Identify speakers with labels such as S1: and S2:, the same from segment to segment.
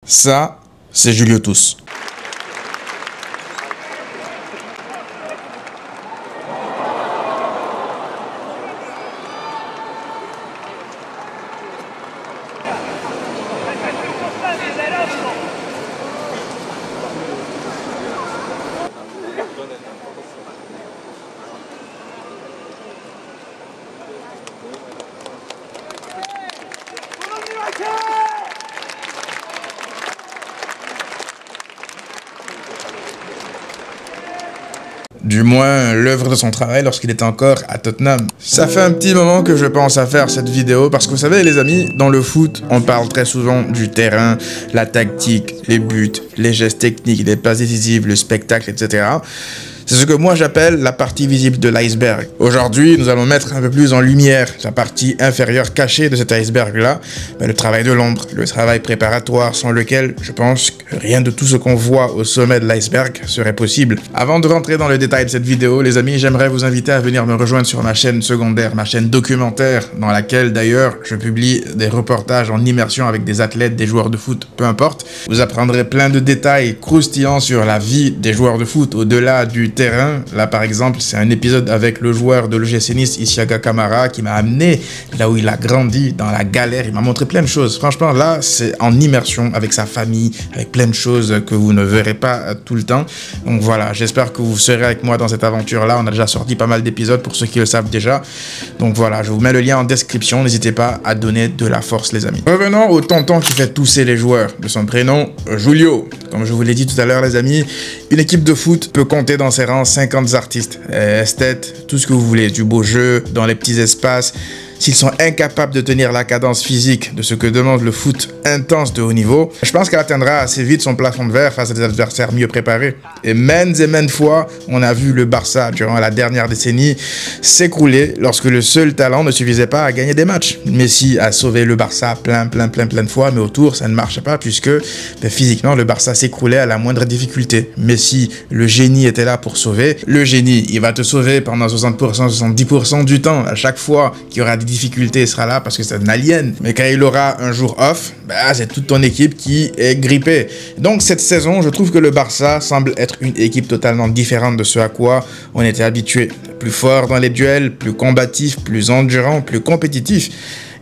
S1: Ça, c'est Julio Tous. Du moins, l'œuvre de son travail lorsqu'il était encore à Tottenham. Ça fait un petit moment que je pense à faire cette vidéo parce que vous savez les amis, dans le foot, on parle très souvent du terrain, la tactique, les buts, les gestes techniques, les passes décisives, le spectacle, etc. C'est ce que moi j'appelle la partie visible de l'iceberg. Aujourd'hui, nous allons mettre un peu plus en lumière la partie inférieure cachée de cet iceberg-là, le travail de l'ombre, le travail préparatoire sans lequel je pense que rien de tout ce qu'on voit au sommet de l'iceberg serait possible. Avant de rentrer dans le détail de cette vidéo, les amis, j'aimerais vous inviter à venir me rejoindre sur ma chaîne secondaire, ma chaîne documentaire, dans laquelle d'ailleurs je publie des reportages en immersion avec des athlètes, des joueurs de foot, peu importe. Vous apprendrez plein de détails croustillants sur la vie des joueurs de foot au-delà du terrain. Là par exemple, c'est un épisode avec le joueur de l'OGC Nice, Isiaka Kamara, qui m'a amené là où il a grandi, dans la galère. Il m'a montré plein de choses. Franchement, là, c'est en immersion avec sa famille, avec plein de choses que vous ne verrez pas tout le temps. Donc voilà, j'espère que vous serez avec moi dans cette aventure-là. On a déjà sorti pas mal d'épisodes pour ceux qui le savent déjà. Donc voilà, je vous mets le lien en description. N'hésitez pas à donner de la force, les amis. Revenons au tonton qui fait tousser les joueurs. De son prénom, Julio. Comme je vous l'ai dit tout à l'heure, les amis, une équipe de foot peut compter dans ses rangs 50 artistes, esthètes, tout ce que vous voulez, du beau jeu, dans les petits espaces. S'ils sont incapables de tenir la cadence physique de ce que demande le foot intense de haut niveau, je pense qu'elle atteindra assez vite son plafond de verre face à des adversaires mieux préparés. Et maintes fois, on a vu le Barça, durant la dernière décennie, s'écrouler lorsque le seul talent ne suffisait pas à gagner des matchs. Messi a sauvé le Barça plein de fois, mais autour, ça ne marchait pas puisque physiquement, le Barça s'écroulait à la moindre difficulté. Messi, le génie, était là pour sauver. Le génie, il va te sauver pendant 60%, 70% du temps. À chaque fois qu'il y aura des difficultés, il sera là parce que c'est un alien. Mais quand il aura un jour off, c'est toute ton équipe qui est grippée. Donc cette saison, je trouve que le Barça semble être une équipe totalement différente de ce à quoi on était habitué. Plus fort dans les duels, plus combatif, plus endurant, plus compétitif.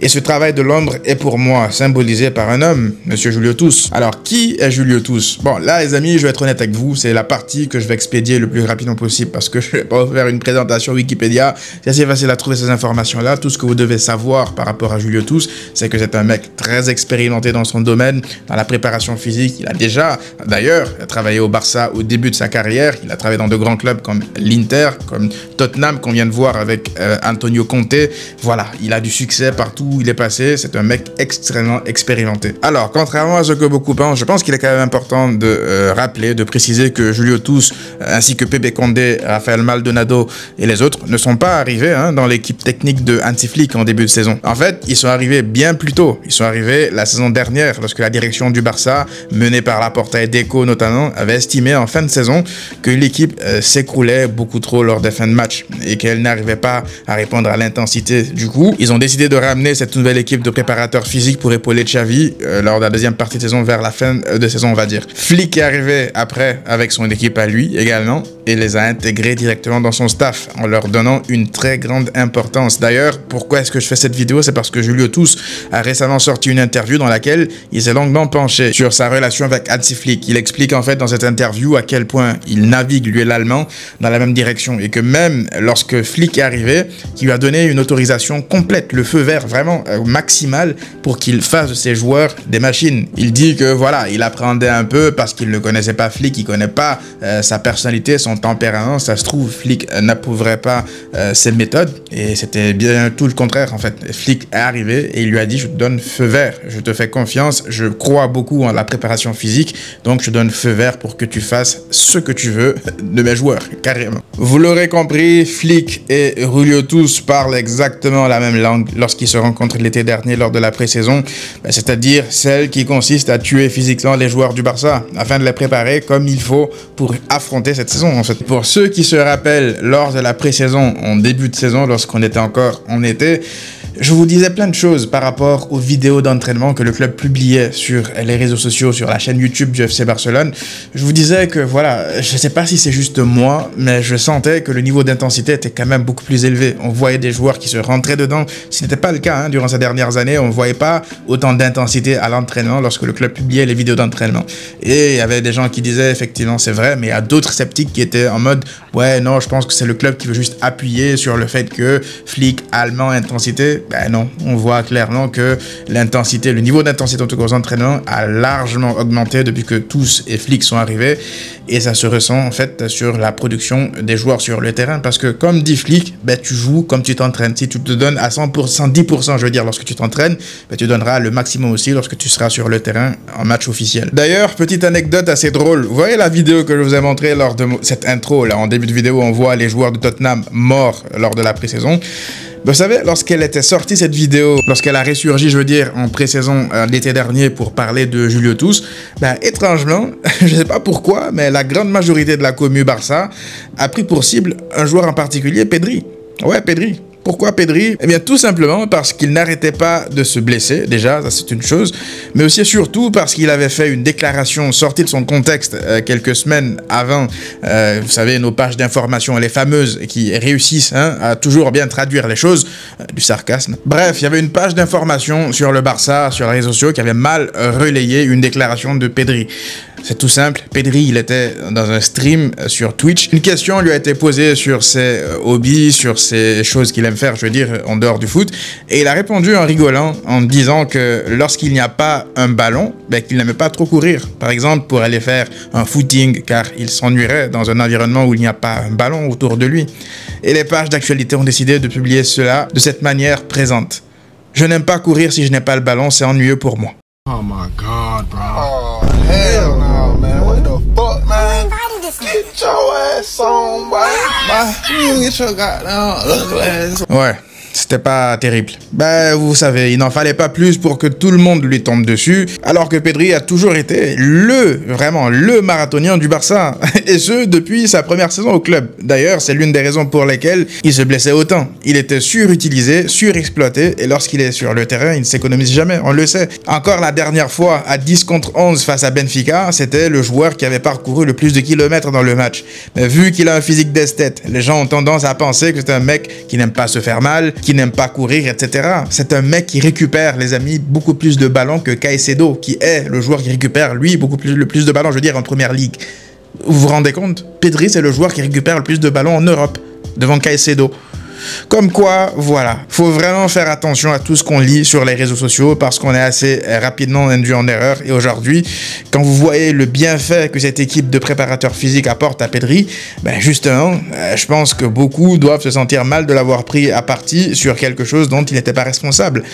S1: Et ce travail de l'ombre est pour moi symbolisé par un homme, Monsieur Julio Tous. Alors, qui est Julio Tous? Bon, là, les amis, je vais être honnête avec vous, c'est la partie que je vais expédier le plus rapidement possible parce que je vais pas vous faire une présentation Wikipédia. C'est assez facile à trouver ces informations-là. Tout ce que vous devez savoir par rapport à Julio Tous, c'est que c'est un mec très expérimenté dans son domaine, dans la préparation physique. Il a déjà, d'ailleurs, travaillé au Barça au début de sa carrière. Il a travaillé dans de grands clubs comme l'Inter, comme Tottenham, qu'on vient de voir avec Antonio Conte. Voilà, il a du succès partout où il est passé, c'est un mec extrêmement expérimenté. Alors, contrairement à ce que beaucoup pensent, je pense qu'il est quand même important de rappeler, de préciser que Julio Tous, ainsi que Pepe Condé, Rafael Maldonado et les autres ne sont pas arrivés dans l'équipe technique de Hansi Flick en début de saison. En fait, ils sont arrivés bien plus tôt. Ils sont arrivés la saison dernière, lorsque la direction du Barça, menée par Laporta et Deco notamment, avait estimé en fin de saison que l'équipe s'écroulait beaucoup trop lors des fins de match et qu'elle n'arrivait pas à répondre à l'intensité. Du coup, ils ont décidé de ramener cette nouvelle équipe de préparateurs physiques pour épauler Xavi lors de la deuxième partie de saison, vers la fin de saison, on va dire. Flick est arrivé après avec son équipe à lui également et les a intégrés directement dans son staff en leur donnant une très grande importance. D'ailleurs, pourquoi est-ce que je fais cette vidéo? C'est parce que Julio Tous a récemment sorti une interview dans laquelle il s'est longuement penché sur sa relation avec Hansi Flick. Il explique en fait dans cette interview à quel point il navigue, lui et l'Allemand, dans la même direction et que même lorsque Flick est arrivé, il lui a donné une autorisation complète, le feu vert vraiment maximal pour qu'il fasse de ses joueurs des machines. Il dit que voilà, il appréhendait un peu parce qu'il ne connaissait pas Flick, il connaît pas sa personnalité, son tempérament. Ça se trouve, Flick n'approuverait pas ses méthodes et c'était bien tout le contraire en fait. Flick est arrivé et il lui a dit: je te donne feu vert, je te fais confiance, je crois beaucoup en la préparation physique, donc je donne feu vert pour que tu fasses ce que tu veux de mes joueurs, carrément. Vous l'aurez compris, Flick et Julio Tous parlent exactement la même langue lorsqu'ils se rencontrent l'été dernier lors de la pré-saison, c'est-à-dire celle qui consiste à tuer physiquement les joueurs du Barça afin de les préparer comme il faut pour affronter cette saison en fait. Pour ceux qui se rappellent, lors de la pré-saison, en début de saison, lorsqu'on était encore en été, Je vous disais plein de choses par rapport aux vidéos d'entraînement que le club publiait sur les réseaux sociaux, sur la chaîne YouTube du FC Barcelone. Je vous disais que voilà, je sais pas si c'est juste moi, mais je sentais que le niveau d'intensité était quand même beaucoup plus élevé. On voyait des joueurs qui se rentraient dedans. Ce n'était pas le cas hein, durant ces dernières années. On ne voyait pas autant d'intensité à l'entraînement lorsque le club publiait les vidéos d'entraînement. Et il y avait des gens qui disaient effectivement c'est vrai, mais il y a d'autres sceptiques qui étaient en mode ouais non, je pense que c'est le club qui veut juste appuyer sur le fait que flic, allemand, intensité. Ben non, on voit clairement que l'intensité, le niveau d'intensité en tout cas aux entraînements a largement augmenté depuis que tous et flics sont arrivés et ça se ressent en fait sur la production des joueurs sur le terrain parce que comme dit Flick, ben, tu joues comme tu t'entraînes. Si tu te donnes à 100%, 110% je veux dire lorsque tu t'entraînes, ben, tu donneras le maximum aussi lorsque tu seras sur le terrain en match officiel. D'ailleurs, petite anecdote assez drôle, vous voyez la vidéo que je vous ai montrée lors de cette intro là, en début de vidéo on voit les joueurs de Tottenham morts lors de la pré-saison. Vous savez, lorsqu'elle était sortie cette vidéo, lorsqu'elle a ressurgi, je veux dire, en pré-saison l'été dernier pour parler de Julio Tous, ben, étrangement, je sais pas pourquoi, mais la grande majorité de la commu Barça a pris pour cible un joueur en particulier, Pedri. Ouais, Pedri. Pourquoi Pedri? Eh bien, tout simplement parce qu'il n'arrêtait pas de se blesser, déjà, ça c'est une chose, mais aussi et surtout parce qu'il avait fait une déclaration sortie de son contexte quelques semaines avant, vous savez, nos pages d'information, les fameuses qui réussissent hein, à toujours bien traduire les choses, du sarcasme. Bref, il y avait une page d'information sur le Barça, sur les réseaux sociaux, qui avait mal relayé une déclaration de Pedri. C'est tout simple, Pedri, il était dans un stream sur Twitch. Une question lui a été posée sur ses hobbies, sur ses choses qu'il aime faire, je veux dire, en dehors du foot. Et il a répondu en rigolant, en disant que lorsqu'il n'y a pas un ballon, ben, qu'il n'aimait pas trop courir. Par exemple, pour aller faire un footing, car il s'ennuierait dans un environnement où il n'y a pas un ballon autour de lui. Et les pages d'actualité ont décidé de publier cela de cette manière présente. Je n'aime pas courir si je n'ai pas le ballon, c'est ennuyeux pour moi.
S2: Oh my God, bro. Oh, hell no, man. What the fuck, man? Get your ass on, boy. You get your goddamn ugly ass.
S1: Ouais. C'était pas terrible. Ben, vous savez, il n'en fallait pas plus pour que tout le monde lui tombe dessus, alors que Pedri a toujours été vraiment le marathonien du Barça, et ce, depuis sa première saison au club. D'ailleurs, c'est l'une des raisons pour lesquelles il se blessait autant. Il était surutilisé, surexploité, et lorsqu'il est sur le terrain, il ne s'économise jamais, on le sait. Encore la dernière fois, à 10 contre 11 face à Benfica, c'était le joueur qui avait parcouru le plus de kilomètres dans le match. Mais vu qu'il a un physique d'esthète, les gens ont tendance à penser que c'est un mec qui n'aime pas se faire mal, qui n'aime pas courir, etc. C'est un mec qui récupère, les amis, beaucoup plus de ballons que Caicedo, qui est le joueur qui récupère, lui, le plus de ballons, je veux dire, en première ligue. Vous vous rendez compte? Pedri, c'est le joueur qui récupère le plus de ballons en Europe, devant Caicedo. Comme quoi, voilà, faut vraiment faire attention à tout ce qu'on lit sur les réseaux sociaux parce qu'on est assez rapidement induit en erreur. Et aujourd'hui, quand vous voyez le bienfait que cette équipe de préparateurs physiques apporte à Pedri, ben justement, je pense que beaucoup doivent se sentir mal de l'avoir pris à partie sur quelque chose dont il n'était pas responsable.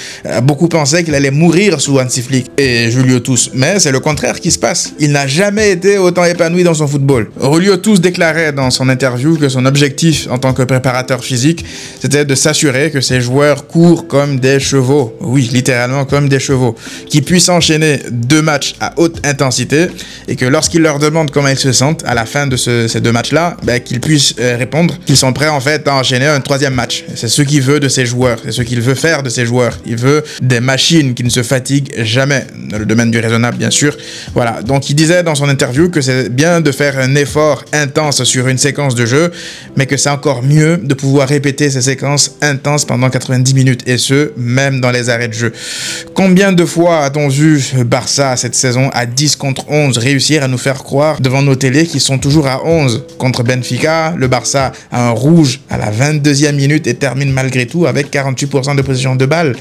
S1: Beaucoup pensaient qu'il allait mourir sous Hansi Flick et Julio Tous, mais c'est le contraire qui se passe. Il n'a jamais été autant épanoui dans son football. Julio Tous déclarait dans son interview que son objectif en tant que préparateur physique, c'était de s'assurer que ces joueurs courent comme des chevaux, oui, littéralement comme des chevaux, qu'ils puissent enchaîner 2 matchs à haute intensité et que lorsqu'il leur demande comment ils se sentent à la fin de ces 2 matchs-là, ben, qu'ils puissent répondre qu'ils sont prêts en fait à enchaîner un 3e match. C'est ce qu'il veut de ces joueurs, c'est ce qu'il veut faire de ces joueurs. Il veut des machines qui ne se fatiguent jamais, dans le domaine du raisonnable bien sûr. Voilà, donc il disait dans son interview que c'est bien de faire un effort intense sur une séquence de jeu, mais que c'est encore mieux de pouvoir répéter ces séquences intenses pendant 90 minutes, et ce, même dans les arrêts de jeu. Combien de fois a-t-on vu Barça cette saison à 10 contre 11 réussir à nous faire croire devant nos télés qu'ils sont toujours à 11 contre Benfica? Le Barça a un rouge à la 22e minute et termine malgré tout avec 48% de possession de balle.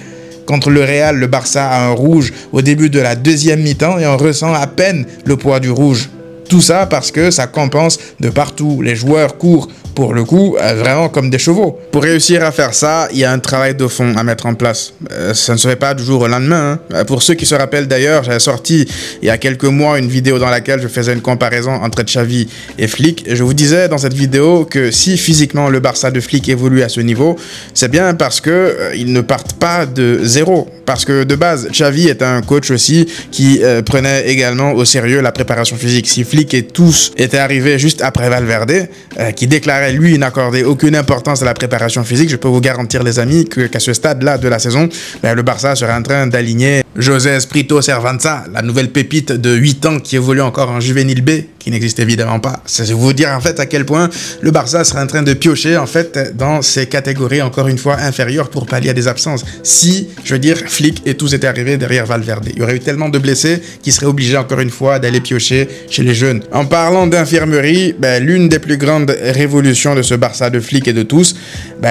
S1: Contre le Real, le Barça a un rouge au début de la 2e mi-temps et on ressent à peine le poids du rouge. Tout ça parce que ça compense de partout. Les joueurs courent, pour le coup, vraiment comme des chevaux. Pour réussir à faire ça, il y a un travail de fond à mettre en place. Ça ne se fait pas du jour au lendemain. Hein. Pour ceux qui se rappellent d'ailleurs, j'avais sorti il y a quelques mois une vidéo dans laquelle je faisais une comparaison entre Xavi et Flick. Et je vous disais dans cette vidéo que si physiquement le Barça de Flick évolue à ce niveau, c'est bien parce que ils ne partent pas de zéro. Parce que de base, Xavi est un coach aussi qui prenait également au sérieux la préparation physique. Si Flick et tous étaient arrivés juste après Valverde, qui déclarait paraît, lui, n'accorder aucune importance à la préparation physique, je peux vous garantir, les amis, qu'à ce stade-là de la saison, le Barça serait en train d'aligner José Espirito Cervanza, la nouvelle pépite de 8 ans qui évolue encore en juvénile B, qui n'existe évidemment pas. C'est vous dire en fait à quel point le Barça serait en train de piocher en fait dans ces catégories encore une fois inférieures pour pallier à des absences. Si, je veux dire, Flick et tous étaient arrivés derrière Valverde, il y aurait eu tellement de blessés qu'ils seraient obligés encore une fois d'aller piocher chez les jeunes. En parlant d'infirmerie, l'une des plus grandes révolutions de ce Barça de Flick et de tous,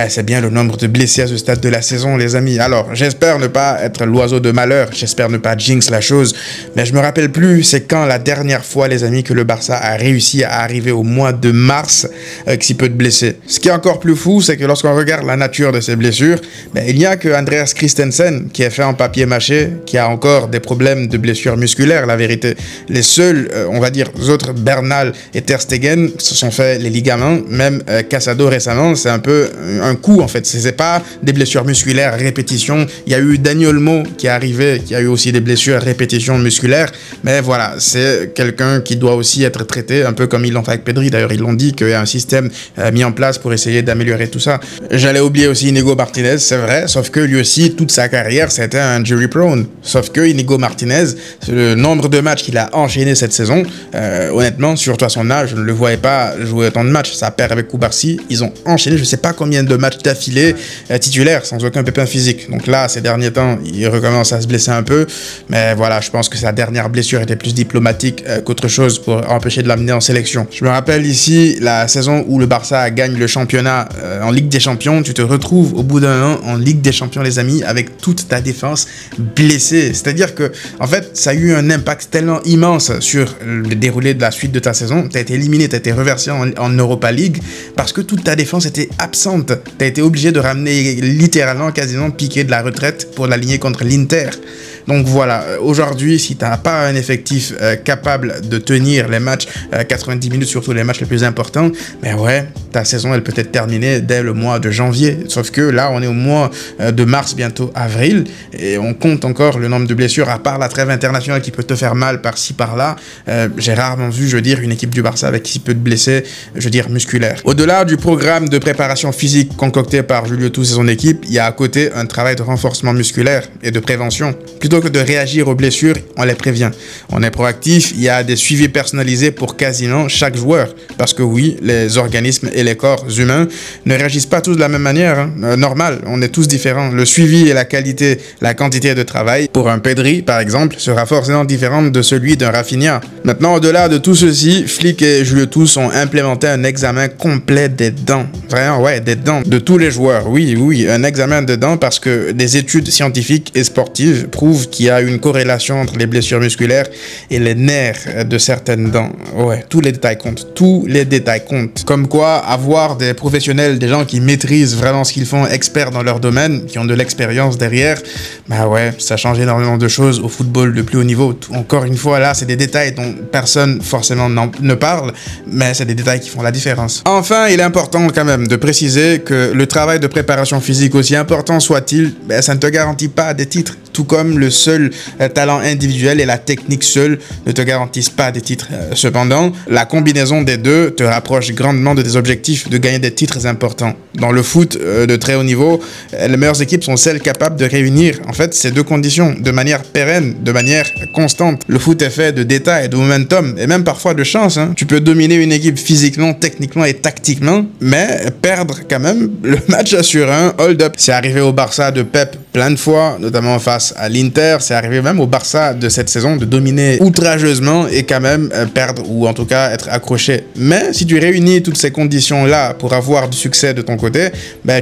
S1: c'est bien le nombre de blessés à ce stade de la saison, les amis. Alors, j'espère ne pas être l'oiseau de malheur, j'espère ne pas jinx la chose, mais je me rappelle plus c'est quand la dernière fois, les amis, que le Barça a réussi à arriver au mois de mars avec si peu de blessés. Ce qui est encore plus fou, c'est que lorsqu'on regarde la nature de ces blessures, il n'y a que Andreas Christensen qui est fait en papier mâché, qui a encore des problèmes de blessures musculaires, la vérité. Les seuls, on va dire, autres, Bernal et Ter Stegen, se sont fait les ligaments, même Casado récemment, c'est un peu un coup en fait, c'est pas des blessures musculaires à répétition. Il y a eu Dani Olmo qui est arrivé, qui a eu aussi des blessures à répétition musculaire, mais voilà, c'est quelqu'un qui doit aussi être traité, un peu comme ils l'ont fait avec Pedri. D'ailleurs, ils l'ont dit qu'il y a un système mis en place pour essayer d'améliorer tout ça. J'allais oublier aussi Inigo Martinez, c'est vrai, sauf que lui aussi, toute sa carrière, c'était un injury prone. Sauf que Inigo Martinez, le nombre de matchs qu'il a enchaîné cette saison, honnêtement, surtout à son âge, je ne le voyais pas jouer autant de matchs. Ça perd avec Koubarsi, ils ont enchaîné je sais pas combien de matchs d'affilée titulaires, sans aucun pépin physique. Donc là, ces derniers temps, il recommence à se blesser un peu, mais voilà, je pense que sa dernière blessure était plus diplomatique qu'autre chose pour empêcher de l'amener en sélection. Je me rappelle ici la saison où le Barça gagne le championnat en Ligue des Champions. Tu te retrouves au bout d'un an en Ligue des Champions, les amis, avec toute ta défense blessée. C'est-à-dire que, en fait, ça a eu un impact tellement immense sur le déroulé de la suite de ta saison. Tu as été éliminé, tu as été reversé en Europa League parce que toute ta défense était absente. Tu as été obligé de ramener littéralement, quasiment Piqué de la retraite pour l'aligner contre l'Inter. Donc voilà, aujourd'hui, si tu n'as pas un effectif capable de tenir les matchs 90 minutes, surtout les matchs les plus importants, ouais, ta saison, elle peut être terminée dès le mois de janvier. Sauf que là, on est au mois de mars, bientôt avril, et on compte encore le nombre de blessures, à part la trêve internationale qui peut te faire mal par-ci, par-là. J'ai rarement vu, je veux dire, une équipe du Barça avec si peu de blessés, je veux dire, musculaires. Au-delà du programme de préparation physique concocté par Julio Tous et son équipe, il y a à côté un travail de renforcement musculaire et de prévention. Plutôt que de réagir aux blessures, on les prévient. On est proactif, il y a des suivis personnalisés pour quasiment chaque joueur. Parce que oui, les organismes et les corps humains ne réagissent pas tous de la même manière. Normal, on est tous différents. Le suivi et la qualité, la quantité de travail, pour un Pedri, par exemple, sera forcément différente de celui d'un Rafinha. Maintenant, au-delà de tout ceci, Flick et Julio Tous ont implémenté un examen complet des dents. Vraiment, ouais, des dents de tous les joueurs. Oui, un examen de dents parce que des études scientifiques et sportives prouvent qu'il y a une corrélation entre les blessures musculaires et les nerfs de certaines dents. Ouais, tous les détails comptent. Tous les détails comptent. Comme quoi, avoir des professionnels, des gens qui maîtrisent vraiment ce qu'ils font, experts dans leur domaine, qui ont de l'expérience derrière, ouais, ça change énormément de choses au football de plus haut niveau. Encore une fois, là, c'est des détails dont personne forcément ne parle, mais c'est des détails qui font la différence. Enfin, il est important quand même de préciser que le travail de préparation physique, aussi important soit-il, ça ne te garantit pas des titres. Tout comme le seul talent individuel et la technique seule ne te garantissent pas des titres. Cependant, la combinaison des deux te rapproche grandement de tes objectifs de gagner des titres importants. Dans le foot de très haut niveau, les meilleures équipes sont celles capables de réunir en fait ces deux conditions de manière pérenne, de manière constante. Le foot est fait de détails, de momentum et même parfois de chance. Tu peux dominer une équipe physiquement, techniquement et tactiquement, mais perdre quand même le match sur un hold-up. C'est arrivé au Barça de Pep plein de fois, notamment face à l'Inter. C'est arrivé même au Barça de cette saison de dominer outrageusement et quand même perdre ou en tout cas être accroché. Mais si tu réunis toutes ces conditions-là pour avoir du succès de ton côté,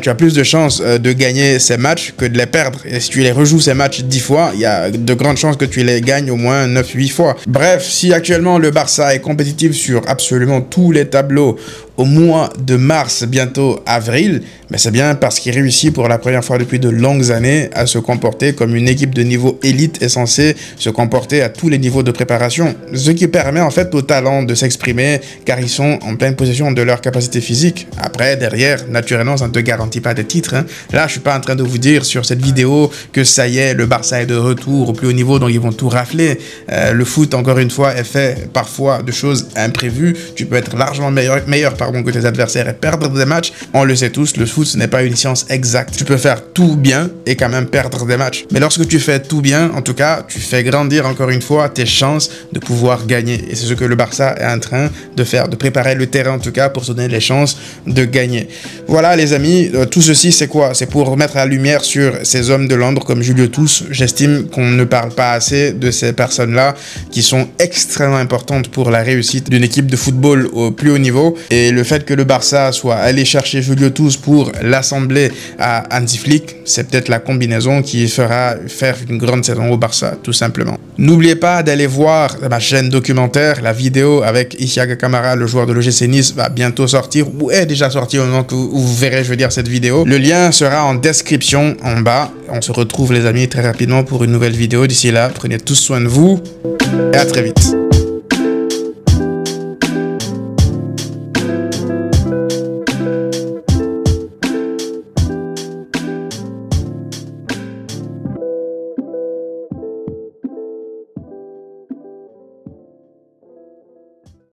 S1: tu as plus de chances de gagner ces matchs que de les perdre. Et si tu les rejoues ces matchs 10 fois, il y a de grandes chances que tu les gagnes au moins 9-8 fois. Bref, si actuellement le Barça est compétitif sur absolument tous les tableaux au mois de mars, bientôt avril, c'est bien parce qu'il réussit pour la première fois depuis de longues années à se comporter comme une équipe de niveau élite est censée se comporter à tous les niveaux de préparation. Ce qui permet en fait aux talents de s'exprimer car ils sont en pleine possession de leur capacité physique. Après, derrière, naturellement, ça ne te garantit pas de titres. Là, je suis pas en train de vous dire sur cette vidéo que ça y est, le Barça est de retour au plus haut niveau, donc ils vont tout rafler. Le foot, encore une fois, est fait parfois de choses imprévues. Tu peux être largement meilleur que tes adversaires et perdre des matchs. On le sait tous, le foot, ce n'est pas une science exacte. Tu peux faire tout bien et quand même perdre des matchs. Mais lorsque tu fais tout bien, en tout cas, tu fais grandir encore une fois tes chances de pouvoir gagner. Et c'est ce que le Barça est en train de faire, de préparer le terrain en tout cas pour se donner les chances de gagner. Voilà les amis, tout ceci c'est quoi? C'est pour mettre la lumière sur ces hommes de l'ombre comme Julio Tous. J'estime qu'on ne parle pas assez de ces personnes-là qui sont extrêmement importantes pour la réussite d'une équipe de football au plus haut niveau. Et le fait que le Barça soit allé chercher Julio Tous pour l'assembler à Hansi Flick, c'est peut-être la combinaison qui fera faire une grande saison au Barça, tout simplement. N'oubliez pas d'aller voir ma chaîne documentaire, la vidéo avec Isiaga Camara, le joueur de l'OGC Nice, va bientôt sortir, ou est déjà sorti au moment où vous verrez, je veux dire, cette vidéo. Le lien sera en description en bas. On se retrouve les amis très rapidement pour une nouvelle vidéo. D'ici là, prenez tous soin de vous et à très vite.